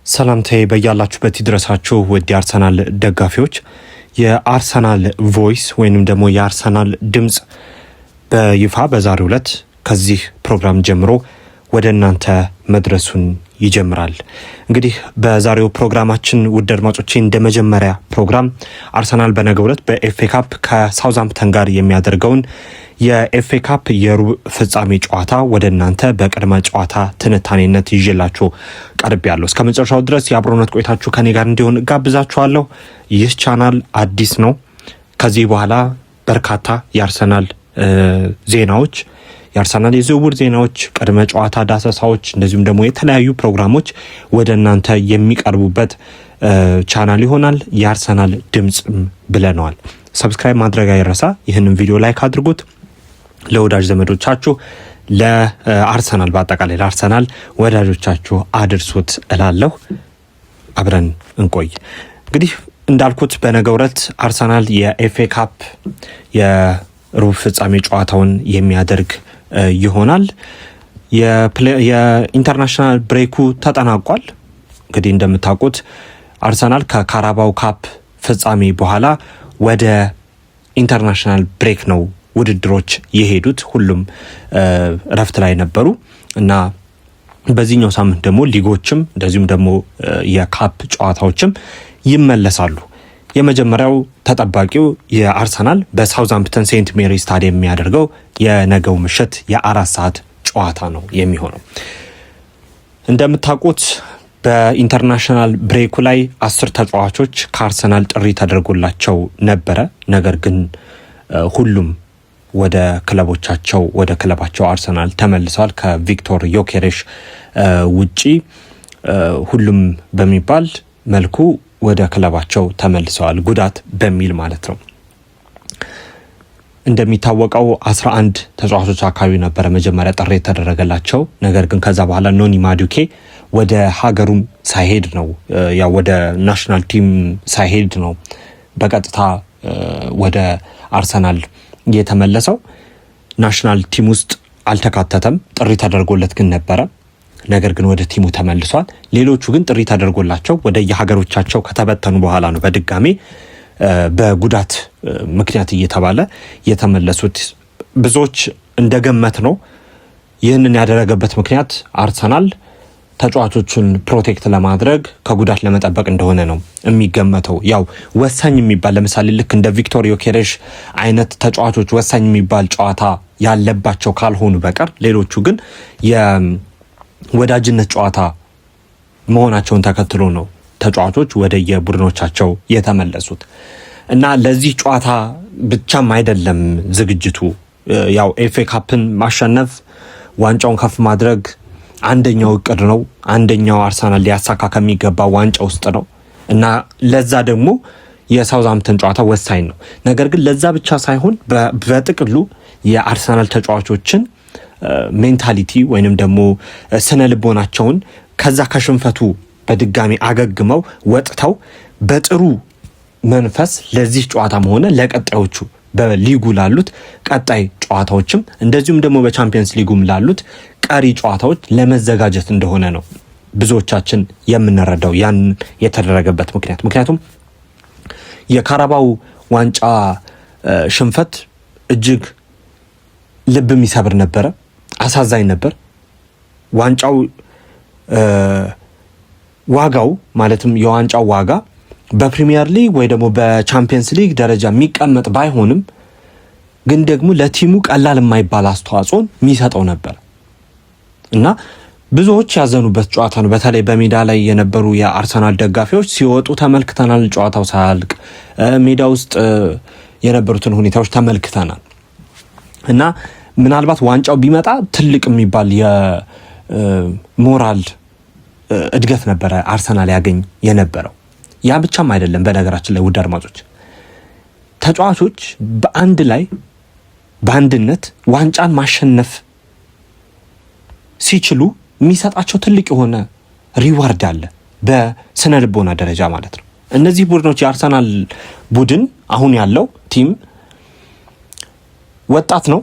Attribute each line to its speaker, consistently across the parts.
Speaker 1: ሰላምታዬ በያላችሁበት ይድረሳችሁ ውድ የአርሰናል ደጋፊዎች። የአርሰናል ቮይስ ወይንም ደግሞ የአርሰናል ድምጽ በይፋ በዛሬው ዕለት ከዚህ ፕሮግራም ጀምሮ ወደ እናንተ መድረሱን ይጀምራል። እንግዲህ በዛሬው ፕሮግራማችን ውድ አድማጮቼ እንደመጀመሪያ ፕሮግራም አርሰናል በነገው ዕለት በኤፍኤ ካፕ ከሳውዛምፕተን ጋር የሚያደርገውን የኤፍኤ ካፕ የሩብ ፍጻሜ ጨዋታ ወደ እናንተ በቅድመ ጨዋታ ትንታኔነት ይዤላችሁ ቀርቤያለሁ። እስከ መጨረሻው ድረስ የአብሮነት ቆይታችሁ ከኔ ጋር እንዲሆን ጋብዛችኋለሁ። ይህ ቻናል አዲስ ነው። ከዚህ በኋላ በርካታ የአርሰናል ዜናዎች፣ የአርሰናል የዝውውር ዜናዎች፣ ቅድመ ጨዋታ ዳሰሳዎች፣ እንደዚሁም ደግሞ የተለያዩ ፕሮግራሞች ወደ እናንተ የሚቀርቡበት ቻናል ይሆናል። የአርሰናል ድምጽ ብለነዋል። ሰብስክራይብ ማድረግ አይረሳ። ይህንን ቪዲዮ ላይክ አድርጉት። ለወዳጅ ዘመዶቻችሁ፣ ለአርሰናል በአጠቃላይ ለአርሰናል ወዳጆቻችሁ አድርሱት እላለሁ። አብረን እንቆይ። እንግዲህ እንዳልኩት በነገው ዕለት አርሰናል የኤፍኤ ካፕ የሩብ ፍጻሜ ጨዋታውን የሚያደርግ ይሆናል። የኢንተርናሽናል ብሬኩ ተጠናቋል። እንግዲህ እንደምታውቁት አርሰናል ከካራባው ካፕ ፍጻሜ በኋላ ወደ ኢንተርናሽናል ብሬክ ነው ውድድሮች የሄዱት። ሁሉም ረፍት ላይ ነበሩ እና በዚህኛው ሳምንት ደግሞ ሊጎችም እንደዚሁም ደግሞ የካፕ ጨዋታዎችም ይመለሳሉ። የመጀመሪያው ተጠባቂው የአርሰናል በሳውዛምፕተን ሴንት ሜሪ ስታዲየም የሚያደርገው የነገው ምሽት የ4 ሰዓት ጨዋታ ነው የሚሆነው። እንደምታውቁት በኢንተርናሽናል ብሬኩ ላይ 10 ተጫዋቾች ከአርሰናል ጥሪ ተደርጎላቸው ነበረ። ነገር ግን ሁሉም ወደ ክለባቸው አርሰናል ተመልሰዋል። ከቪክቶር ዮኬሬሽ ውጪ ሁሉም በሚባል መልኩ ወደ ክለባቸው ተመልሰዋል፣ ጉዳት በሚል ማለት ነው። እንደሚታወቀው 11 ተጫዋቾች አካባቢ ነበረ መጀመሪያ ጥሪ የተደረገላቸው። ነገር ግን ከዛ በኋላ ኖኒ ማዱኬ ወደ ሀገሩም ሳይሄድ ነው ያው ወደ ናሽናል ቲም ሳይሄድ ነው በቀጥታ ወደ አርሰናል የተመለሰው። ናሽናል ቲም ውስጥ አልተካተተም። ጥሪ ተደርጎለት ግን ነበረ። ነገር ግን ወደ ቲሙ ተመልሷል። ሌሎቹ ግን ጥሪ ተደርጎላቸው ወደ የሀገሮቻቸው ከተበተኑ በኋላ ነው በድጋሜ በጉዳት ምክንያት እየተባለ የተመለሱት። ብዙዎች እንደገመት ነው ይህንን ያደረገበት ምክንያት አርሰናል ተጫዋቾቹን ፕሮቴክት ለማድረግ ከጉዳት ለመጠበቅ እንደሆነ ነው የሚገመተው። ያው ወሳኝ የሚባል ለምሳሌ ልክ እንደ ቪክቶር ዮኬሬሽ አይነት ተጫዋቾች ወሳኝ የሚባል ጨዋታ ያለባቸው ካልሆኑ በቀር ሌሎቹ ግን የወዳጅነት ጨዋታ መሆናቸውን ተከትሎ ነው ተጫዋቾች ወደ የቡድኖቻቸው የተመለሱት እና ለዚህ ጨዋታ ብቻም አይደለም ዝግጅቱ። ያው ኤፍኤ ካፕን ማሸነፍ፣ ዋንጫውን ከፍ ማድረግ አንደኛው እቅድ ነው። አንደኛው አርሰናል ሊያሳካ ከሚገባ ዋንጫ ውስጥ ነው እና ለዛ ደግሞ የሳውዛምፕተን ጨዋታ ወሳኝ ነው። ነገር ግን ለዛ ብቻ ሳይሆን በጥቅሉ የአርሰናል ተጫዋቾችን ሜንታሊቲ ወይንም ደግሞ ስነ ልቦናቸውን ከዛ ከሽንፈቱ በድጋሚ አገግመው ወጥተው በጥሩ መንፈስ ለዚህ ጨዋታም ሆነ ለቀጣዮቹ በሊጉ ላሉት ቀጣይ ጨዋታዎችም እንደዚሁም ደግሞ በቻምፒየንስ ሊጉም ላሉት ቀሪ ጨዋታዎች ለመዘጋጀት እንደሆነ ነው ብዙዎቻችን የምንረዳው። ያን የተደረገበት ምክንያቱም የካራባው ዋንጫ ሽንፈት እጅግ ልብ የሚሰብር ነበረ፣ አሳዛኝ ነበር። ዋንጫው ዋጋው ማለትም የዋንጫው ዋጋ በፕሪሚየር ሊግ ወይ ደግሞ በቻምፒየንስ ሊግ ደረጃ የሚቀመጥ ባይሆንም ግን ደግሞ ለቲሙ ቀላል የማይባል አስተዋጽኦን የሚሰጠው ነበር እና ብዙዎች ያዘኑበት ጨዋታ ነው። በተለይ በሜዳ ላይ የነበሩ የአርሰናል ደጋፊዎች ሲወጡ ተመልክተናል። ጨዋታው ሳያልቅ ሜዳ ውስጥ የነበሩትን ሁኔታዎች ተመልክተናል እና ምናልባት ዋንጫው ቢመጣ ትልቅ የሚባል የሞራል እድገት ነበረ አርሰናል ያገኝ የነበረው። ያ ብቻም አይደለም። በነገራችን ላይ ውድ አድማጮች ተጫዋቾች በአንድ ላይ በአንድነት ዋንጫን ማሸነፍ ሲችሉ የሚሰጣቸው ትልቅ የሆነ ሪዋርድ አለ፣ በስነ ልቦና ደረጃ ማለት ነው። እነዚህ ቡድኖች የአርሰናል ቡድን አሁን ያለው ቲም ወጣት ነው።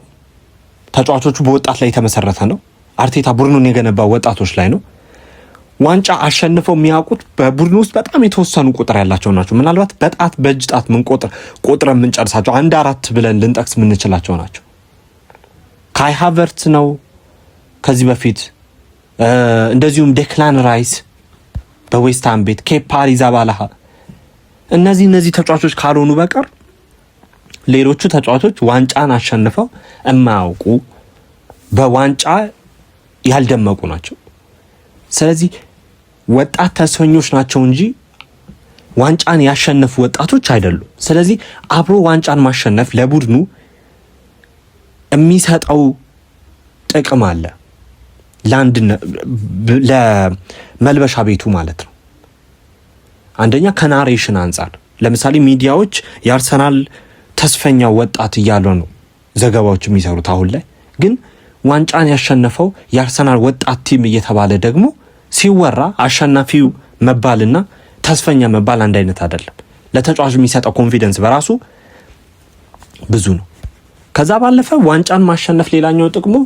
Speaker 1: ተጫዋቾቹ በወጣት ላይ የተመሰረተ ነው። አርቴታ ቡድኑን የገነባው ወጣቶች ላይ ነው። ዋንጫ አሸንፈው የሚያውቁት በቡድን ውስጥ በጣም የተወሰኑ ቁጥር ያላቸው ናቸው። ምናልባት በጣት በእጅ ጣት ምን ቁጥር የምንጨርሳቸው 1-4 ብለን ልንጠቅስ የምንችላቸው ናቸው። ካይ ሃቨርትዝ ነው ከዚህ በፊት እንደዚሁም ዴክላን ራይስ በዌስትሃም ቤት፣ ኬፓ አሪዛባላሃ እነዚህ ተጫዋቾች ካልሆኑ በቀር ሌሎቹ ተጫዋቾች ዋንጫን አሸንፈው የማያውቁ በዋንጫ ያልደመቁ ናቸው። ስለዚህ ወጣት ተስፈኞች ናቸው እንጂ ዋንጫን ያሸነፉ ወጣቶች አይደሉም። ስለዚህ አብሮ ዋንጫን ማሸነፍ ለቡድኑ የሚሰጠው ጥቅም አለ፣ ለመልበሻ ቤቱ ማለት ነው። አንደኛ ከናሬሽን አንጻር ለምሳሌ ሚዲያዎች የአርሰናል ተስፈኛ ወጣት እያሉ ነው ዘገባዎች የሚሰሩት። አሁን ላይ ግን ዋንጫን ያሸነፈው የአርሰናል ወጣት ቲም እየተባለ ደግሞ ሲወራ አሸናፊው መባልና ተስፈኛ መባል አንድ አይነት አይደለም። ለተጫዋች የሚሰጠው ኮንፊደንስ በራሱ ብዙ ነው። ከዛ ባለፈ ዋንጫን ማሸነፍ ሌላኛው ጥቅሙ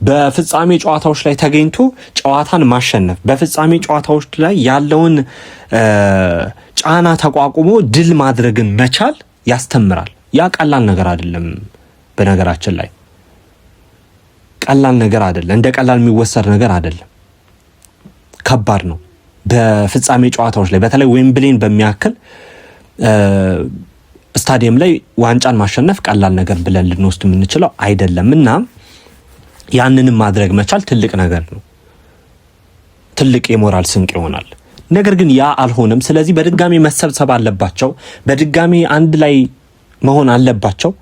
Speaker 1: በፍጻሜ ጨዋታዎች ላይ ተገኝቶ ጨዋታን ማሸነፍ፣ በፍጻሜ ጨዋታዎች ላይ ያለውን ጫና ተቋቁሞ ድል ማድረግን መቻል ያስተምራል። ያ ቀላል ነገር አይደለም። በነገራችን ላይ ቀላል ነገር አይደለም፣ እንደ ቀላል የሚወሰድ ነገር አይደለም። ከባድ ነው። በፍጻሜ ጨዋታዎች ላይ በተለይ ዌምብሌን በሚያክል ስታዲየም ላይ ዋንጫን ማሸነፍ ቀላል ነገር ብለን ልንወስድ የምንችለው አይደለም እና ያንንም ማድረግ መቻል ትልቅ ነገር ነው። ትልቅ የሞራል ስንቅ ይሆናል። ነገር ግን ያ አልሆነም። ስለዚህ በድጋሚ መሰብሰብ አለባቸው። በድጋሚ አንድ ላይ መሆን አለባቸው።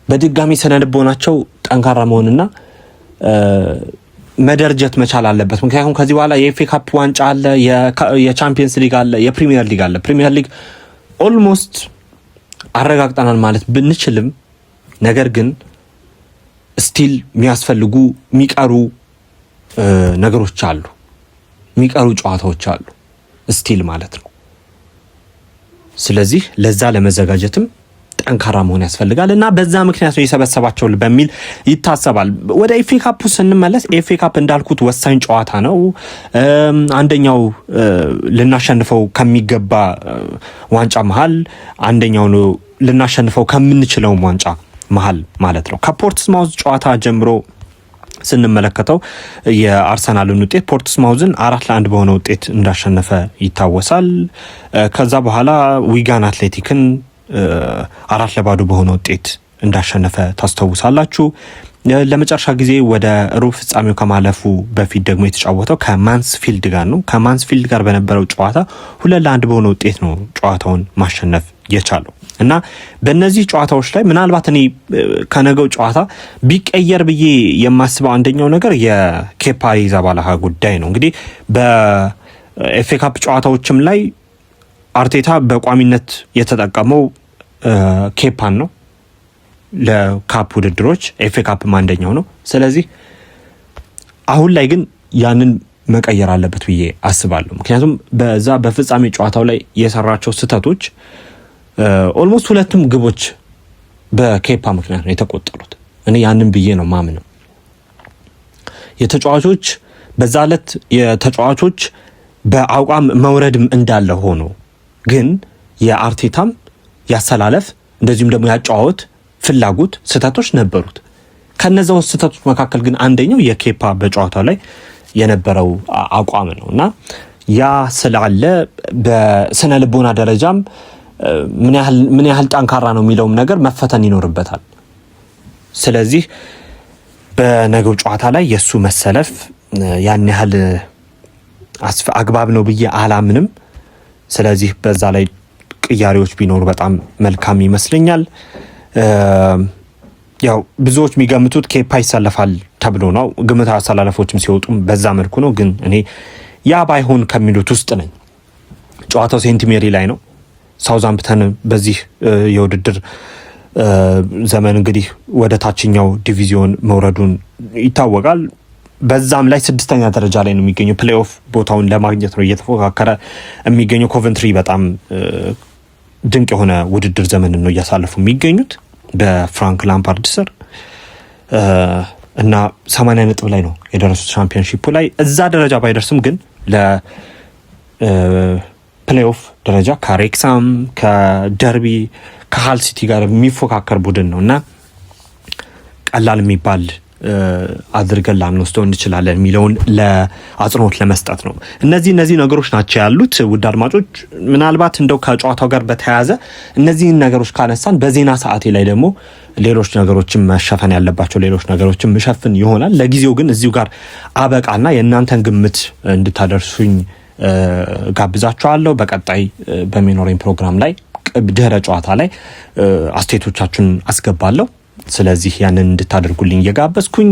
Speaker 1: በድጋሚ ስነልቦናቸው ጠንካራ መሆንና መደርጀት መቻል አለበት። ምክንያቱም ከዚህ በኋላ የኤፍኤ ካፕ ዋንጫ አለ፣ የቻምፒየንስ ሊግ አለ፣ የፕሪሚየር ሊግ አለ። ፕሪሚየር ሊግ ኦልሞስት አረጋግጠናል ማለት ብንችልም ነገር ግን ስቲል የሚያስፈልጉ የሚቀሩ ነገሮች አሉ፣ የሚቀሩ ጨዋታዎች አሉ ስቲል ማለት ነው። ስለዚህ ለዛ ለመዘጋጀትም ጠንካራ መሆን ያስፈልጋል እና በዛ ምክንያት ነው የሰበሰባቸው በሚል ይታሰባል። ወደ ኤፍኤ ካፕ ስንመለስ ኤፍኤ ካፕ እንዳልኩት ወሳኝ ጨዋታ ነው። አንደኛው ልናሸንፈው ከሚገባ ዋንጫ መሃል አንደኛው ነው፣ ልናሸንፈው ከምንችለው ዋንጫ መሃል ማለት ነው። ከፖርትስማውዝ ጨዋታ ጀምሮ ስንመለከተው የአርሰናልን ውጤት ፖርትስማውዝን 4-1 በሆነ ውጤት እንዳሸነፈ ይታወሳል። ከዛ በኋላ ዊጋን አትሌቲክን 4-0 በሆነ ውጤት እንዳሸነፈ ታስተውሳላችሁ። ለመጨረሻ ጊዜ ወደ ሩብ ፍጻሜው ከማለፉ በፊት ደግሞ የተጫወተው ከማንስፊልድ ጋር ነው። ከማንስፊልድ ጋር በነበረው ጨዋታ 2-1 በሆነ ውጤት ነው ጨዋታውን ማሸነፍ የቻለው እና በእነዚህ ጨዋታዎች ላይ ምናልባት እኔ ከነገው ጨዋታ ቢቀየር ብዬ የማስበው አንደኛው ነገር የኬፓ አሪዛባላሃ ጉዳይ ነው። እንግዲህ በኤፍኤ ካፕ ጨዋታዎችም ላይ አርቴታ በቋሚነት የተጠቀመው ኬፓን ነው ለካፕ ውድድሮች፣ ኤፍኤ ካፕም አንደኛው ነው። ስለዚህ አሁን ላይ ግን ያንን መቀየር አለበት ብዬ አስባለሁ። ምክንያቱም በዛ በፍጻሜ ጨዋታው ላይ የሰራቸው ስህተቶች ኦልሞስት ሁለቱም ግቦች በኬፓ ምክንያት ነው የተቆጠሩት። እኔ ያንን ብዬ ነው ማምነው። የተጫዋቾች በዛ ዕለት የተጫዋቾች በአቋም መውረድም እንዳለ ሆኖ ግን የአርቴታም ያሰላለፍ እንደዚሁም ደግሞ ያጫዋወት ፍላጎት ስህተቶች ነበሩት። ከነዛው ስህተቶች መካከል ግን አንደኛው የኬፓ በጨዋታው ላይ የነበረው አቋም ነው እና ያ ስላለ በስነ ልቦና ደረጃም ምን ያህል ጠንካራ ነው የሚለውም ነገር መፈተን ይኖርበታል። ስለዚህ በነገው ጨዋታ ላይ የሱ መሰለፍ ያን ያህል አግባብ ነው ብዬ አላምንም። ስለዚህ በዛ ላይ ቅያሬዎች ቢኖሩ በጣም መልካም ይመስለኛል። ያው ብዙዎች የሚገምቱት ኬፓ ይሰለፋል ተብሎ ነው። ግምት አሰላለፎችም ሲወጡም በዛ መልኩ ነው። ግን እኔ ያ ባይሆን ከሚሉት ውስጥ ነኝ። ጨዋታው ሴንት ሜሪ ላይ ነው። ሳውዛምፕተን በዚህ የውድድር ዘመን እንግዲህ ወደ ታችኛው ዲቪዚዮን መውረዱን ይታወቃል። በዛም ላይ 6ኛ ደረጃ ላይ ነው የሚገኘው። ፕሌይኦፍ ቦታውን ለማግኘት ነው እየተፎካከረ የሚገኘው። ኮቨንትሪ በጣም ድንቅ የሆነ ውድድር ዘመንን ነው እያሳለፉ የሚገኙት በፍራንክ ላምፓርድ ስር እና 80 ነጥብ ላይ ነው የደረሱት ሻምፒዮንሺፑ ላይ። እዛ ደረጃ ባይደርስም ግን ለፕሌይኦፍ ደረጃ ከሬክሳም ከደርቢ ከሃል ሲቲ ጋር የሚፎካከር ቡድን ነውና ቀላል የሚባል አድርገን ላንወስደው እንችላለን የሚለውን ለአጽንኦት ለመስጠት ነው። እነዚህ ነገሮች ናቸው ያሉት። ውድ አድማጮች ምናልባት እንደው ከጨዋታው ጋር በተያያዘ እነዚህን ነገሮች ካነሳን በዜና ሰዓቴ ላይ ደግሞ ሌሎች ነገሮችን መሸፈን ያለባቸው ሌሎች ነገሮችን መሸፈን ይሆናል። ለጊዜው ግን እዚሁ ጋር አበቃና የእናንተን ግምት እንድታደርሱኝ ጋብዛችኋለሁ። በቀጣይ በሚኖረኝ ፕሮግራም ላይ ድህረ ጨዋታ ላይ አስተያየቶቻችሁን አስገባለሁ። ስለዚህ ያንን እንድታደርጉልኝ እየጋበዝኩኝ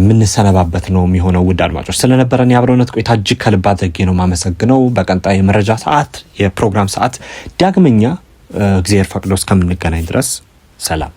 Speaker 1: ምንሰነባበት ነው የሚሆነው። ውድ አድማጮች ስለነበረን የአብሮነት ቆይታ እጅግ ከልብ አድርጌ ነው ማመሰግነው። በቀጣይ የመረጃ ሰዓት የፕሮግራም ሰዓት ዳግመኛ እግዚአብሔር ፈቅዶ እስከምንገናኝ ድረስ ሰላም።